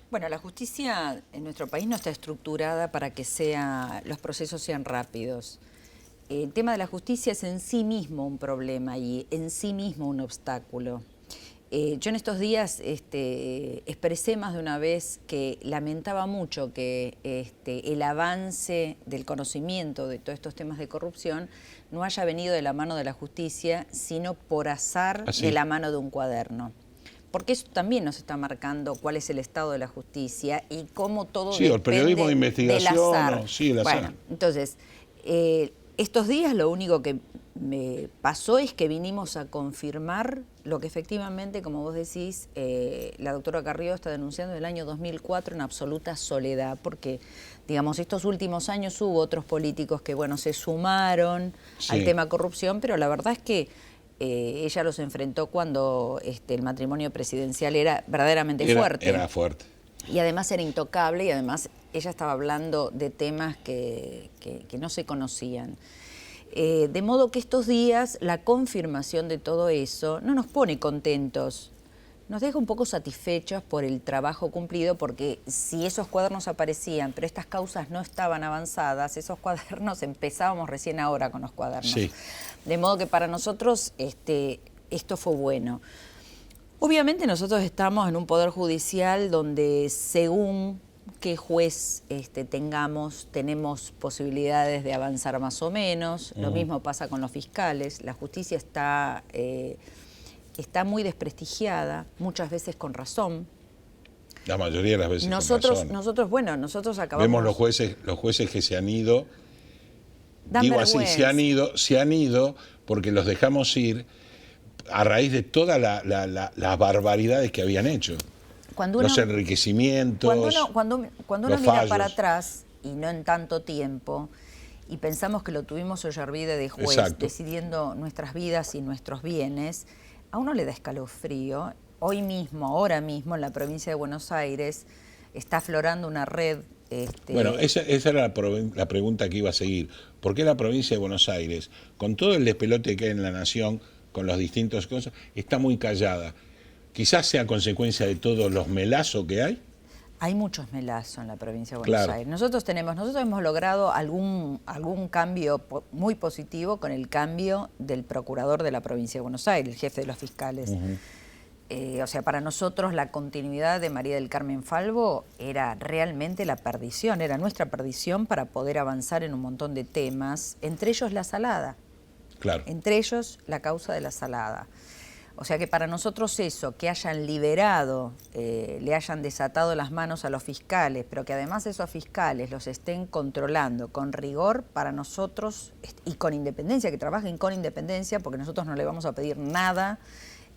Bueno, la justicia en nuestro país no está estructurada para que los procesos sean rápidos. El tema de la justicia es en sí mismo un problema y en sí mismo un obstáculo. Yo en estos días expresé más de una vez que lamentaba mucho que el avance del conocimiento de todos estos temas de corrupción no haya venido de la mano de la justicia, sino por azar de la mano de un cuaderno. Porque eso también nos está marcando cuál es el estado de la justicia y cómo todo depende el periodismo de investigación, del azar. el azar. Bueno, entonces, estos días lo único que me pasó es que vinimos a confirmar lo que efectivamente, como vos decís, la doctora Carrió está denunciando del año 2004 en absoluta soledad, porque, digamos, estos últimos años hubo otros políticos que, bueno, se sumaron al tema corrupción, pero la verdad es que ella los enfrentó cuando el matrimonio presidencial era verdaderamente fuerte. Era fuerte. Y además era intocable y además ella estaba hablando de temas que no se conocían. De modo que estos días la confirmación de todo eso no nos pone contentos, nos deja un poco satisfechos por el trabajo cumplido, porque si esos cuadernos aparecían, pero estas causas no estaban avanzadas, esos cuadernos empezábamos recién ahora con los cuadernos. Sí. De modo que para nosotros esto fue bueno. Obviamente nosotros estamos en un poder judicial donde según qué juez tenemos posibilidades de avanzar más o menos. Lo mismo pasa con los fiscales. La justicia está muy desprestigiada, muchas veces con razón. La mayoría de las veces Nosotros acabamos... Vemos los jueces que se han ido. Dan Digo vergüenza. así, se han ido porque los dejamos ir a raíz de todas las barbaridades que habían hecho. Los enriquecimientos, Cuando uno los mira fallos. para atrás, y no en tanto tiempo, y pensamos que lo tuvimos Ollarvide de juez, Exacto. decidiendo nuestras vidas y nuestros bienes, a uno le da escalofrío. Hoy mismo, ahora mismo, en la provincia de Buenos Aires, está aflorando una red... Bueno, esa era la pregunta que iba a seguir. ¿Por qué la provincia de Buenos Aires, con todo el despelote que hay en la nación, con los distintos cosas, está muy callada? Quizás sea consecuencia de todos los melazos que hay. Hay muchos melazos en la provincia de Buenos Aires. Nosotros hemos logrado algún cambio muy positivo con el cambio del procurador de la provincia de Buenos Aires, el jefe de los fiscales. O sea, para nosotros la continuidad de María del Carmen Falvo era realmente la perdición, era nuestra perdición para poder avanzar en un montón de temas, entre ellos la salada. Claro. Entre ellos la causa de la salada. O sea que para nosotros eso, que hayan liberado, le hayan desatado las manos a los fiscales, pero que además esos fiscales los estén controlando con rigor para nosotros y con independencia, que trabajen con independencia, porque nosotros no le vamos a pedir nada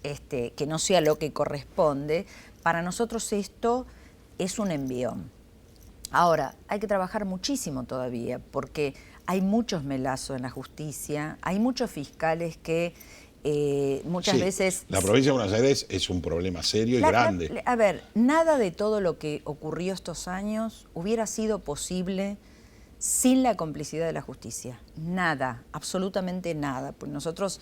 que no sea lo que corresponde, para nosotros esto es un envión. Ahora, hay que trabajar muchísimo todavía, porque hay muchos melazos en la justicia, hay muchos fiscales que... muchas veces... La provincia de Buenos Aires es un problema serio y grande. A ver, nada de todo lo que ocurrió estos años hubiera sido posible sin la complicidad de la justicia. Nada, absolutamente nada. Pues nosotros,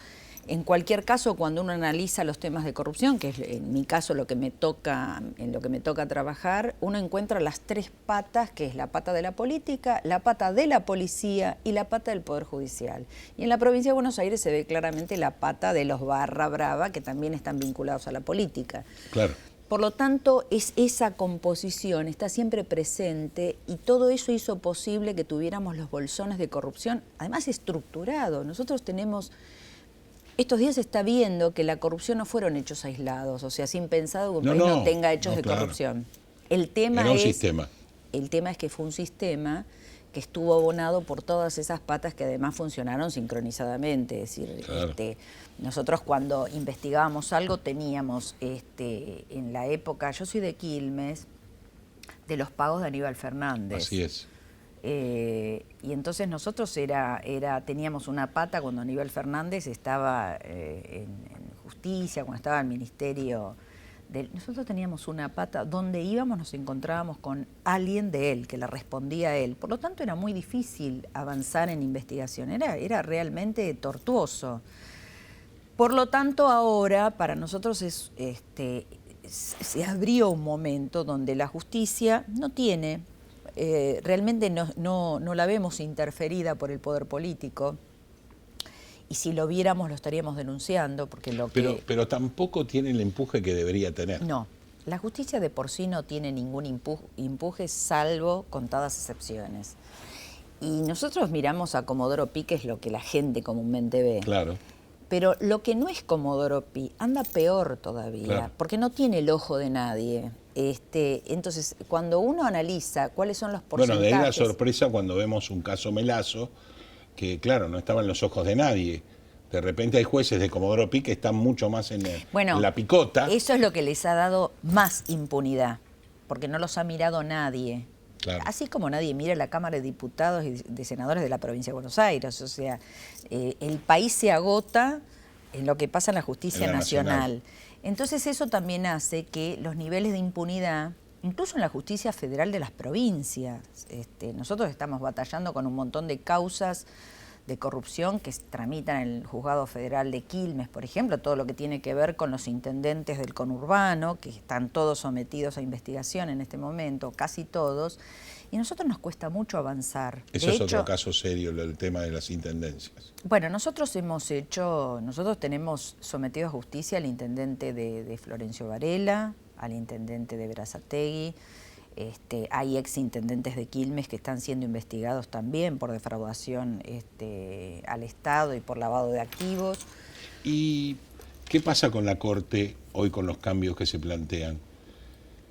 en cualquier caso, cuando uno analiza los temas de corrupción, que es en mi caso en lo que me toca trabajar, uno encuentra las tres patas, que es la pata de la política, la pata de la policía y la pata del Poder Judicial. Y en la provincia de Buenos Aires se ve claramente la pata de los barra brava, que también están vinculados a la política. Claro. Por lo tanto, esa composición está siempre presente y todo eso hizo posible que tuviéramos los bolsones de corrupción, además estructurado. Nosotros tenemos... Estos días se está viendo que la corrupción no fueron hechos aislados, o sea, sin pensado que un país no tenga hechos de corrupción. El tema era un sistema. El tema es que fue un sistema que estuvo abonado por todas esas patas que además funcionaron sincronizadamente. Es decir, claro. Nosotros cuando investigábamos algo teníamos en la época, yo soy de Quilmes, de los pagos de Aníbal Fernández. Así es. Y entonces nosotros teníamos una pata cuando Aníbal Fernández estaba en justicia, cuando estaba en el ministerio. Nosotros teníamos una pata, donde íbamos nos encontrábamos con alguien de él, que le respondía a él. Por lo tanto era muy difícil avanzar en investigación, era realmente tortuoso. Por lo tanto ahora para nosotros se abrió un momento donde la justicia no tiene... realmente no la vemos interferida por el poder político, y si lo viéramos lo estaríamos denunciando, porque pero tampoco tiene el empuje que debería tener. No, la justicia de por sí no tiene ningún empuje, salvo contadas excepciones. Y nosotros miramos a Comodoro Pi, que es lo que la gente comúnmente ve. Claro. Pero lo que no es Comodoro Pi anda peor todavía, claro. Porque no tiene el ojo de nadie. Entonces, cuando uno analiza cuáles son los porcentajes... Bueno, de ahí la sorpresa cuando vemos un caso Melazo, que claro, no estaba en los ojos de nadie. De repente hay jueces de Comodoro Pi que están mucho más en la picota. Eso es lo que les ha dado más impunidad, porque no los ha mirado nadie. Claro. Así como nadie mira la Cámara de Diputados y de Senadores de la Provincia de Buenos Aires. O sea, el país se agota en lo que pasa en la justicia nacional. Entonces eso también hace que los niveles de impunidad, incluso en la justicia federal de las provincias, nosotros estamos batallando con un montón de causas corrupción que tramitan en el Juzgado Federal de Quilmes, por ejemplo, todo lo que tiene que ver con los intendentes del conurbano, que están todos sometidos a investigación en este momento, casi todos, y a nosotros nos cuesta mucho avanzar. Eso es otro caso serio, el tema de las intendencias. Bueno, nosotros tenemos sometido a justicia al intendente de Florencio Varela, al intendente de Berazategui. Hay exintendentes de Quilmes que están siendo investigados también por defraudación al Estado y por lavado de activos. ¿Y qué pasa con la Corte hoy con los cambios que se plantean?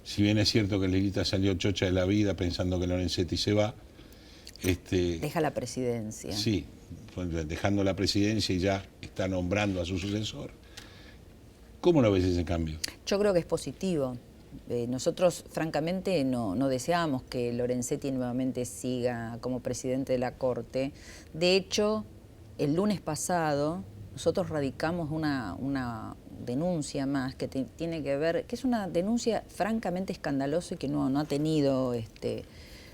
Si bien es cierto que Lilita salió chocha de la vida pensando que Lorenzetti se va... Deja la presidencia. Sí, dejando la presidencia y ya está nombrando a su sucesor. ¿Cómo lo ves ese cambio? Yo creo que es positivo. Nosotros, francamente, no deseamos que Lorenzetti nuevamente siga como presidente de la Corte. De hecho, el lunes pasado, nosotros radicamos una denuncia más que tiene que ver, que es una denuncia francamente escandalosa y que no ha tenido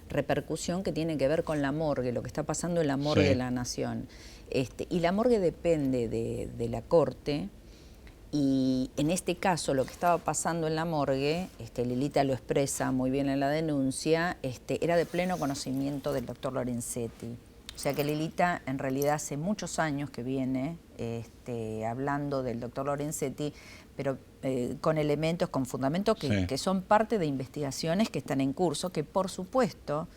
repercusión, que tiene que ver con la morgue, lo que está pasando en la morgue de la Nación. Y la morgue depende de la Corte. Y en este caso, lo que estaba pasando en la morgue, Lilita lo expresa muy bien en la denuncia, era de pleno conocimiento del doctor Lorenzetti. O sea que Lilita, en realidad, hace muchos años que viene hablando del doctor Lorenzetti, pero con elementos, con fundamentos que son parte de investigaciones que están en curso, que por supuesto,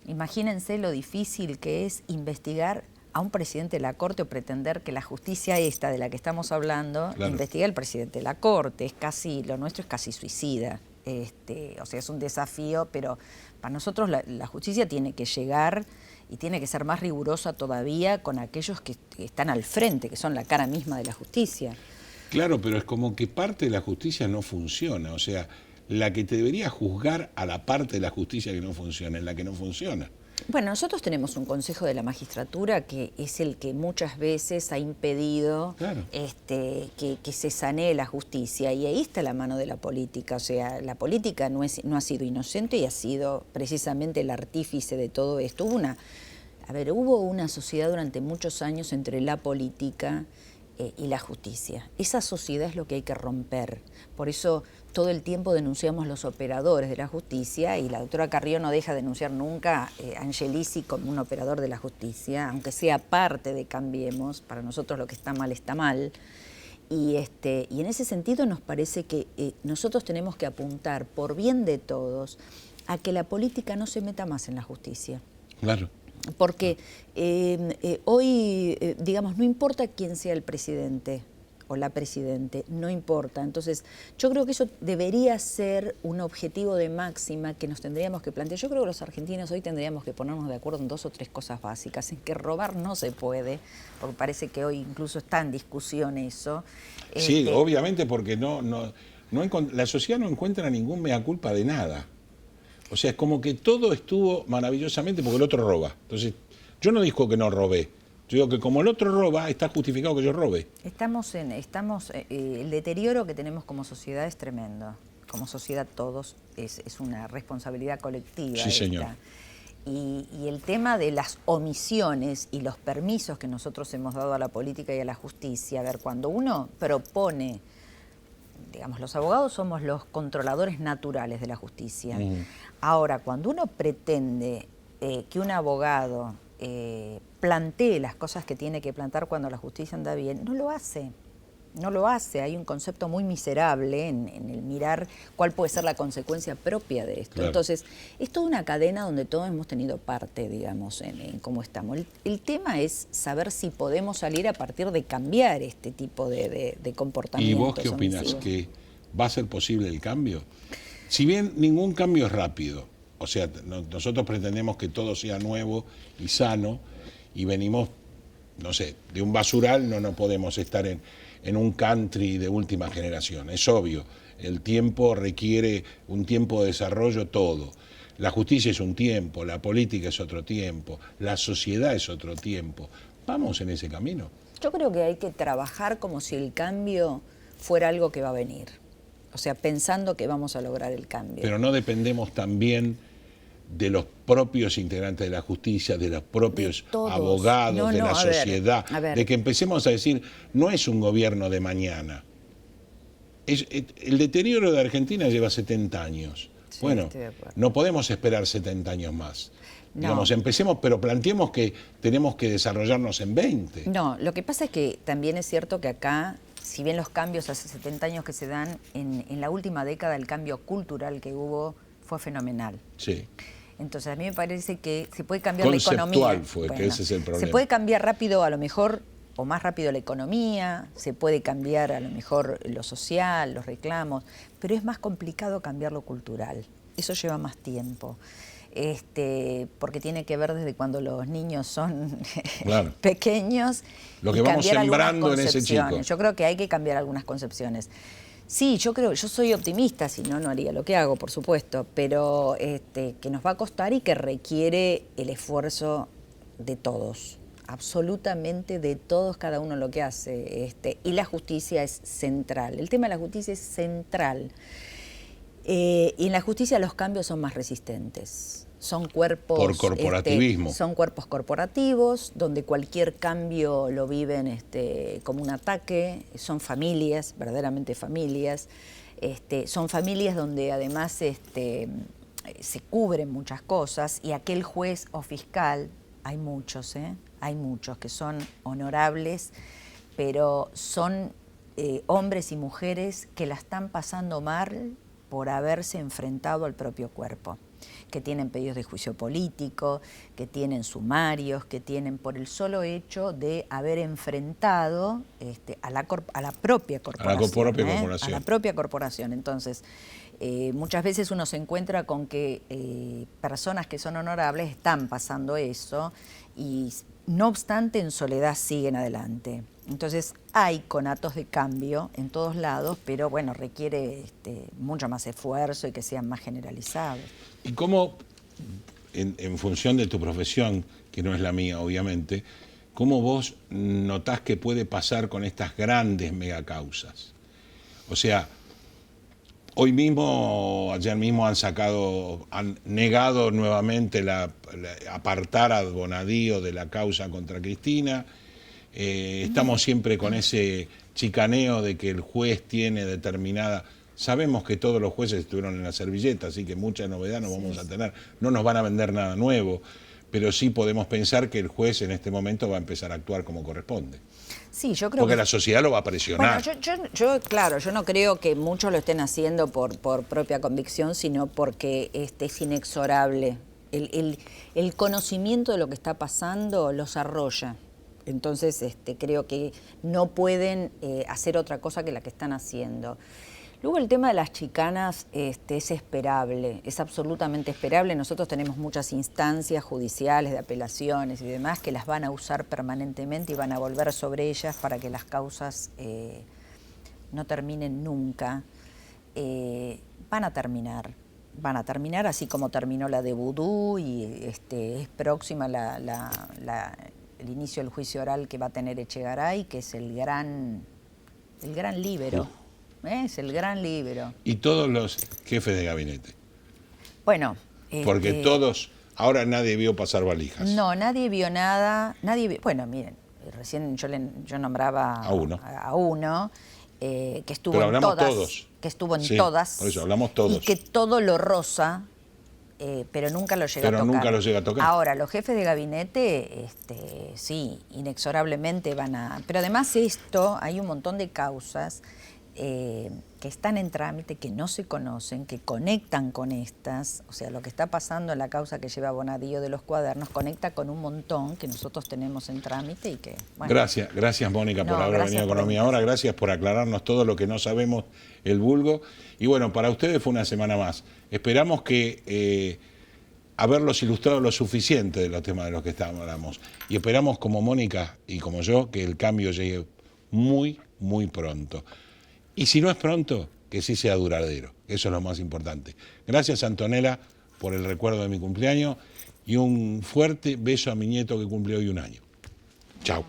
imagínense lo difícil que es investigar a un presidente de la Corte o pretender que la justicia esta de la que estamos hablando investigue al presidente de la Corte. Lo nuestro es casi suicida. O sea, es un desafío, pero para nosotros la justicia tiene que llegar y tiene que ser más rigurosa todavía con aquellos que están al frente, que son la cara misma de la justicia. Claro, pero es como que parte de la justicia no funciona. O sea, la que te debería juzgar a la parte de la justicia que no funciona, es la que no funciona. Bueno, nosotros tenemos un Consejo de la Magistratura que es el que muchas veces ha impedido que se sanee la justicia, y ahí está la mano de la política. O sea, la política no ha sido inocente y ha sido precisamente el artífice de todo esto. Hubo una sociedad durante muchos años entre la política y la justicia. Esa sociedad es lo que hay que romper. Por eso todo el tiempo denunciamos los operadores de la justicia, y la doctora Carrió no deja de denunciar nunca a Angelici como un operador de la justicia, aunque sea parte de Cambiemos. Para nosotros lo que está mal está mal. Y en ese sentido nos parece que nosotros tenemos que apuntar, por bien de todos, a que la política no se meta más en la justicia. Claro. Porque hoy, digamos, no importa quién sea el presidente o la presidente, no importa. Entonces, yo creo que eso debería ser un objetivo de máxima que nos tendríamos que plantear. Yo creo que los argentinos hoy tendríamos que ponernos de acuerdo en 2 o 3 cosas básicas, en que robar no se puede, porque parece que hoy incluso está en discusión eso. Sí, obviamente, porque la sociedad no encuentra ningún mea culpa de nada. O sea, es como que todo estuvo maravillosamente porque el otro roba. Entonces, yo no digo que no robé. Yo digo que como el otro roba, está justificado que yo robe. El deterioro que tenemos como sociedad es tremendo. Como sociedad todos, es una responsabilidad colectiva. Sí, señor. Y el tema de las omisiones y los permisos que nosotros hemos dado a la política y a la justicia, a ver, cuando uno propone, digamos, los abogados somos los controladores naturales de la justicia. Ahora, cuando uno pretende que un abogado plantee las cosas que tiene que plantar cuando la justicia anda bien, no lo hace. No lo hace. Hay un concepto muy miserable en el mirar cuál puede ser la consecuencia propia de esto. Claro. Entonces, es toda una cadena donde todos hemos tenido parte, digamos, en cómo estamos. El tema es saber si podemos salir a partir de cambiar este tipo de comportamientos. ¿Y vos qué opinás? ¿Que va a ser posible el cambio? Si bien ningún cambio es rápido, o sea, nosotros pretendemos que todo sea nuevo y sano, y venimos, no sé, de un basural, no podemos estar en un country de última generación, es obvio. El tiempo requiere un tiempo de desarrollo, todo. La justicia es un tiempo, la política es otro tiempo, la sociedad es otro tiempo. Vamos en ese camino. Yo creo que hay que trabajar como si el cambio fuera algo que va a venir. O sea, pensando que vamos a lograr el cambio. Pero no dependemos también de los propios integrantes de la justicia, de los propios abogados, de la sociedad, de que empecemos a decir, no es un gobierno de mañana. El deterioro de Argentina lleva 70 años. Sí, bueno, no podemos esperar 70 años más. No. Digamos, empecemos, pero planteemos que tenemos que desarrollarnos en 20. No, lo que pasa es que también es cierto que acá, si bien los cambios hace 70 años que se dan, en la última década el cambio cultural que hubo fue fenomenal. Sí. Entonces a mí me parece que se puede cambiar la economía. Conceptual fue, que ese es el problema. Se puede cambiar rápido, a lo mejor, o más rápido la economía, se puede cambiar a lo mejor lo social, los reclamos, pero es más complicado cambiar lo cultural. Eso lleva más tiempo. Porque tiene que ver desde cuando los niños son pequeños. Lo que vamos sembrando en ese chico. Yo creo que hay que cambiar algunas concepciones. Sí, yo soy optimista, si no, no haría lo que hago, por supuesto, pero que nos va a costar y que requiere el esfuerzo de todos, absolutamente de todos, cada uno lo que hace. Y la justicia es central. El tema de la justicia es central. Y en la justicia los cambios son más resistentes. Son cuerpos... Por corporativismo. Son cuerpos corporativos, donde cualquier cambio lo viven como un ataque. Son familias, verdaderamente familias. Son familias donde además se cubren muchas cosas, y aquel juez o fiscal, hay muchos que son honorables, pero son hombres y mujeres que la están pasando mal por haberse enfrentado al propio cuerpo, que tienen pedidos de juicio político, que tienen sumarios, que tienen por el solo hecho de haber enfrentado a la propia corporación. A la propia corporación. Entonces, muchas veces uno se encuentra con que personas que son honorables están pasando eso y no obstante en soledad siguen adelante. Entonces hay conatos de cambio en todos lados, pero bueno, requiere mucho más esfuerzo y que sean más generalizados. ¿Y cómo, en función de tu profesión, que no es la mía obviamente, cómo vos notás que puede pasar con estas grandes megacausas? O sea, hoy mismo, ayer mismo han negado nuevamente apartar a Bonadío de la causa contra Cristina. Estamos siempre con ese chicaneo de que el juez tiene determinada... Sabemos que todos los jueces estuvieron en la servilleta, así que mucha novedad no vamos a tener. No nos van a vender nada nuevo, pero sí podemos pensar que el juez en este momento va a empezar a actuar como corresponde. Sí, yo creo porque la sociedad lo va a presionar. Bueno, yo no creo que muchos lo estén haciendo por propia convicción, sino porque es inexorable. El conocimiento de lo que está pasando los arrolla. Entonces creo que no pueden hacer otra cosa que la que están haciendo. Luego el tema de las chicanas es esperable, es absolutamente esperable. Nosotros tenemos muchas instancias judiciales de apelaciones y demás que las van a usar permanentemente y van a volver sobre ellas para que las causas no terminen nunca. Van a terminar así como terminó la de Vudú y es próxima el inicio del juicio oral que va a tener Echegaray, que es el gran líbero. Es el gran líbero. Y todos los jefes de gabinete. Bueno. Porque todos, ahora nadie vio pasar valijas. No, nadie vio nada. Bueno, miren, recién yo nombraba a uno que estuvo pero en todas. Todos. Que estuvo en todas. Por eso hablamos todos. Y que todo lo roza, pero nunca lo llega a tocar. Nunca lo llega a tocar. Ahora, los jefes de gabinete, sí, inexorablemente van a... Pero además hay un montón de causas que están en trámite, que no se conocen, que conectan con estas, o sea, lo que está pasando en la causa que lleva Bonadío de los cuadernos conecta con un montón que nosotros tenemos en trámite y que... Bueno, gracias Mónica por haber venido a Economía Ahora, gracias por aclararnos todo lo que no sabemos el vulgo, y bueno, para ustedes fue una semana más. Esperamos que haberlos ilustrado lo suficiente de los temas de los que hablamos, y esperamos como Mónica y como yo que el cambio llegue muy, muy pronto. Y si no es pronto, que sí sea duradero. Eso es lo más importante. Gracias, Antonella, por el recuerdo de mi cumpleaños y un fuerte beso a mi nieto que cumple hoy 1 año. Chao.